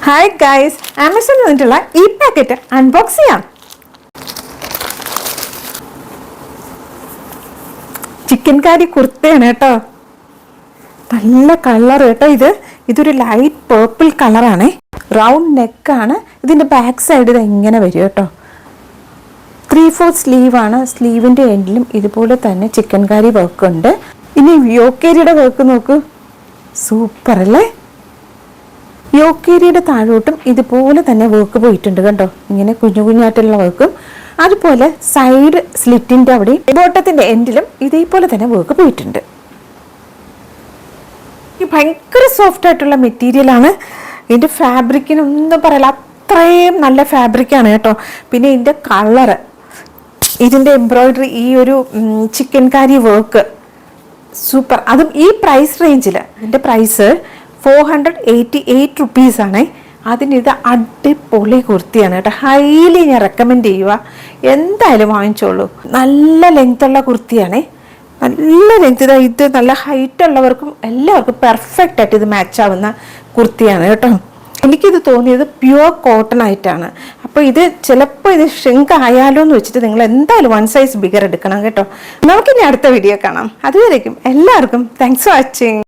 Hi guys, ആമസോണിൽ നിന്നിട്ടുള്ള ഈ packet unbox ചെയ്യാം. ചിക്കൻ കാരി കുർത്തയാണ് കേട്ടോ. നല്ല കളർ കേട്ടോ. ഇതൊരു ലൈറ്റ് പേർപ്പിൾ കളറാണ്. റൗണ്ട് നെക്കാണ്. ഇതിൻ്റെ ബാക്ക് സൈഡ് ഇത് എങ്ങനെ വരും കേട്ടോ. 3/4 സ്ലീവാണ്. സ്ലീവിൻ്റെ എൻഡിലും ഇതുപോലെ തന്നെ ചിക്കൻ കാരി വർക്ക് ഉണ്ട്. ഇനി യോക്കേരിയുടെ വർക്ക് നോക്കൂ, സൂപ്പർ അല്ലേ. യോക്കേരിയുടെ താഴോട്ടും ഇതുപോലെ തന്നെ വർക്ക് പോയിട്ടുണ്ട് കണ്ടോ. ഇങ്ങനെ കുഞ്ഞു കുഞ്ഞായിട്ടുള്ള വർക്കും, അതുപോലെ സൈഡ് സ്ലിറ്റിൻ്റെ അവിടെയും ബോട്ടത്തിൻ്റെ എൻഡിലും ഇതേപോലെ തന്നെ വർക്ക് പോയിട്ടുണ്ട്. ഈ ഭയങ്കര സോഫ്റ്റ് ആയിട്ടുള്ള മെറ്റീരിയലാണ്. ഇതിൻ്റെ ഫാബ്രിക്കിനൊന്നും പറയില്ല, അത്രയും നല്ല ഫാബ്രിക്കാണ് കേട്ടോ. പിന്നെ ഇതിൻ്റെ കളറ്, ഇതിൻ്റെ എംബ്രോയിഡറി, ഈ ഒരു ചിക്കൻ കാരി വർക്ക് സൂപ്പർ. അതും ഈ പ്രൈസ് റേഞ്ചിൽ. ഇതിൻ്റെ പ്രൈസ് 488 റുപ്പീസാണ്. അതിനിത് അടിപൊളി കുർത്തിയാണ് കേട്ടോ. ഹൈലി ഞാൻ റെക്കമെൻഡ് ചെയ്യുക, എന്തായാലും വാങ്ങിച്ചോളൂ. നല്ല ലെങ്ത്തുള്ള കുർത്തിയാണ്, നല്ല ലെങ്ത്. ഇത് നല്ല ഹൈറ്റ് ഉള്ളവർക്കും എല്ലാവർക്കും പെർഫെക്റ്റ് ആയിട്ട് ഇത് മാച്ച് ആവുന്ന കുർത്തിയാണ് കേട്ടോ. എനിക്കിത് തോന്നിയത് പ്യുവർ കോട്ടൺ ആയിട്ടാണ്. അപ്പോൾ ഇത് ചിലപ്പോൾ ഇത് ഷ്രിങ്ക് ആയാലോ എന്ന് വെച്ചിട്ട് നിങ്ങൾ എന്തായാലും 1 സൈസ് ബിഗർ എടുക്കണം കേട്ടോ. നമുക്കിനി അടുത്ത വീഡിയോ കാണാം. അതുവരേക്കും എല്ലാവർക്കും താങ്ക്സ് ഫോർ വാച്ചിങ്.